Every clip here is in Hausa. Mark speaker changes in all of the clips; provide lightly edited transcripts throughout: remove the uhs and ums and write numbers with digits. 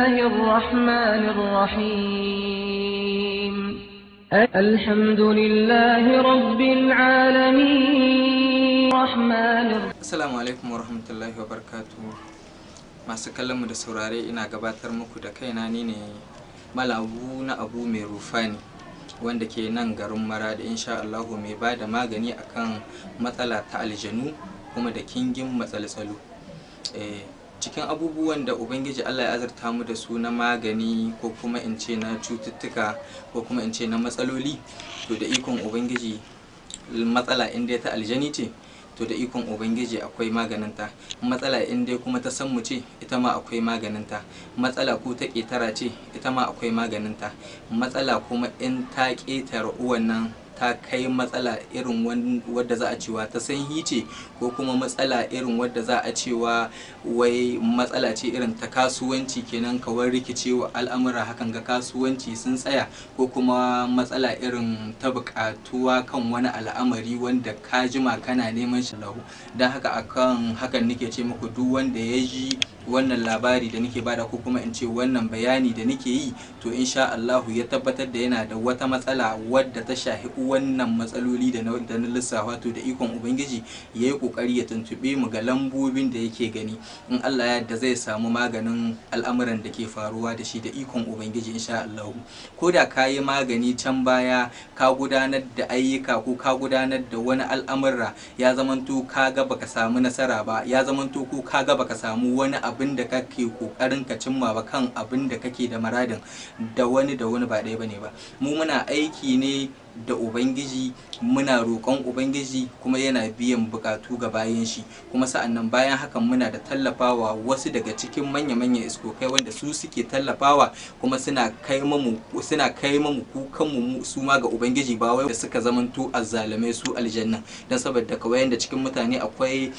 Speaker 1: الله الرحمن الرحيم الحمد لله رب العالمين الرحمن
Speaker 2: Assalamu alaikum warahmatullahi wabarakatuh. Masu kallon mu da saurare, ina gabatar muku da kaina, ni ne Malabu na Abu Mai Rufani wanda ke nan garin Maradi, insha Allah, mai bada magani akan matsala ta aljanu kuma da kingin matsaltsalu. Cikin abubuwan da Ubangiji Allah ya azurta mu da su na magani, ko kuma in ce na cututtuka, ko kuma in ce na matsaloli, to da ikon Ubangiji matsala inda ta aljani ce, to da ikon Ubangiji akwai maganinta. Matsala in dai kuma ta sanmu ce, ita ma akwai maganinta. Matsala ko ta ƙetara ce, ita ma akwai maganinta. Matsala kuma in ta ƙetara uwan nan ta kai matsala irin wadda za a cewa ta sanyi ce, ko kuma matsala irin wadda za a cewa wai matsala ce irin ta kasuwanci, kenan kawai rikicewa al'amura hakan ga kasuwanci sun tsaya, ko kuma matsala irin ta buƙatuwa kan wani al'amari wanda ka jima kana neman shi lahu. Don haka akan hakan nake ce muku, duk wanda ya ji wannan labari da nake bada, ko kuma in ce wannan bayani da nake yi, to insha Allah ya tabbatar da yana da wata matsala wadda ta shahi wannan matsaloli da na lissafa, to da ikon Ubangiji ya yi kokari ya tuntube mu ga lambobin da yake gani. In Allah ya yarda zai samu maganin al'amuran da ke faruwa da shi da ikon Ubangiji insha Allah. Ko da ka yi magani can baya, ka gudanar da ayyuka ko ka gudanar da wani al'amura, ya zamanto ka ga baka samu nasara ba, ya zamanto ko ka ga baka samu wani abin da kake kokarin ka cimma ba kan abin da kake da maradin, da wani ba ɗaya bane ba. Mu muna aiki ne da Ubangiji, muna roƙon Ubangiji kuma yana biyan bukatu ga bayan shi. Kuma sa'annan bayan hakan muna da tallafawa wasu daga cikin manya-manyan iskokai wanda su suke tallafawa, kuma suna kai mamu kukan mu su ma ga Ubangiji, ba wai da suka zamanto azzalume su aljanna. Dan saboda kawai da cikin mutane akwai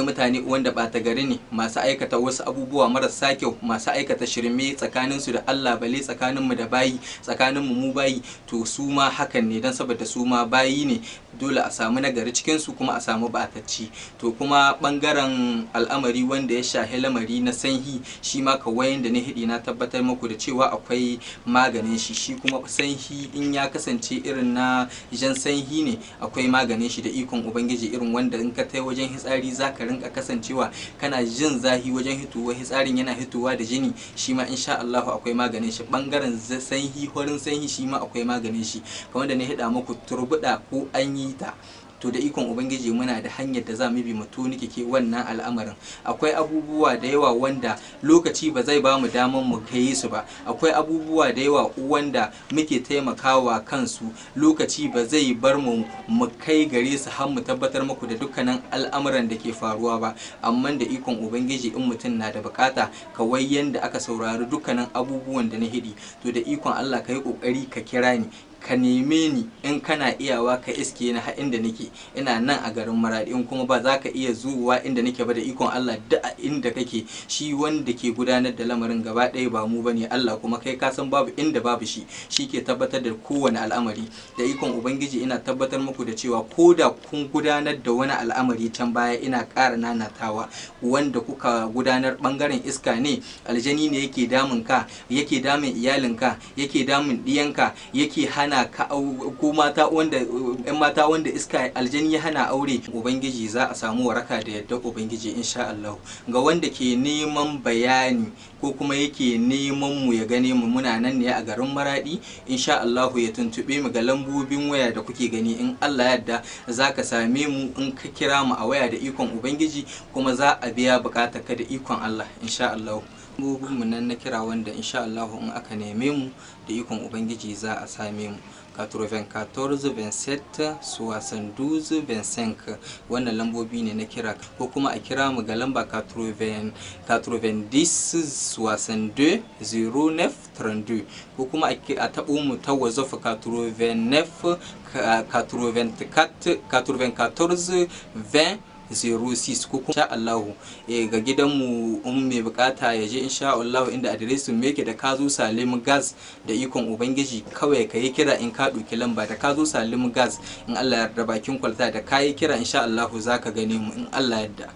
Speaker 2: mutane wanda ɓata gari ne, masu aikata wasu abubuwa marasa kyau, masu aikata shirme tsakaninsu da Allah, bale tsakaninmu da bayi, tsakaninmu mu bayi, to su ma hakan ne. Dan saboda su ma bayi ne, dole a samu nagari cikinsu kuma a samu ɓatacci. To kuma ɓangaren al'amari wanda ya shahi lamari na sanyi, shi ma kawai da na hidi na tabbatar muku da cewa akwai maganin shi. Shi kuma sanyi in ya kasance irin na jan sanyi ne, akwai maganin shi da ikon Ubangiji, irin wanda in ka tai wajen hitsari za ka rinka kasancewa kana jin zahi wajen hituwa, hitsarin yana hituwa da jini, shi ma insha Allah akwai maganin shi. Bangaren sanyi, horin sanyi, shi ma akwai maganin shi. Kamar da na hida muku turbuda ko an yi ta, to da ikon Ubangiji muna da hanyar da za mu bi mu tunike ke wannan al'amarin. Akwai abubuwa da yawa wanda lokaci ba zai ba mu daman mu kai su ba, akwai abubuwa da yawa wanda muke taimakawa kansu, lokaci ba zai bar mu kai gare su har mu tabbatar muku da dukkanin al'amuran da ke faruwa ba. Amma da ikon Ubangiji, in mutum na da bukata, kawai yanda aka saurari dukkanin abubuwan da na hidi, to da ikon Allah ka yi kokari ka kira ni, ka neme ni. In kana iyawa ka iske ni har inda nake, ina nan a garin Maradi. In kuma ba za ka iya zuwa inda nake ba, da ikon Allah da inda kake, shi wanda ke gudanar da lamarin gaba ɗaya ba mu bane, Allah kuma kai ka san babu inda babu shi, shi ke tabbatar da kowane al'amari. Da ikon Ubangiji ina tabbatar muku da cewa ko da kun gudanar da wani al'amari can baya, ina ƙara nanatawa, wanda kuka gudanar bangaren iska ne, aljani ne yake damun ka, yake damun iyalinka, yake damun ɗiyanka, yake hana ka ko mata wanda ƴan mata wanda iska aljani ya hana aure, Ubangiji za a samu waraka da yadda Ubangiji insha Allah. Ga wanda ke neman bayani ko kuma yake neman mu ya gane mu, muna nan ne a garin Maradi, insha Allah ya tuntube mu ga lambobin waya da kuke gani. In Allah yarda za ka same mu in ka kira mu a waya da ikon Ubangiji, kuma za a biya bukatarka da ikon Allah insha Allah. Lambobin mu nan na kira wanda insha Allah in aka neme mu da ikon Ubangiji za a same mu: 94 27 72 25. Wannan lambobi ne na kira, ko kuma a kira mu ga lamba 90 62 09 32, ko kuma a taɓo mu ta WhatsApp 89 94 20 06, ko kuma insha Allah ga gidanmu in mai bukata ya je insha Allah inda adireshin mu yake, da ka zo Salim Gas, da ikon Ubangiji kawai ka yi kira. In ka ɗauki lamba da ka zo Salim Gas, in Allah ya yarda bakin kwalta da ka yi kira insha Allah za ka gane mu in Allah ya yarda.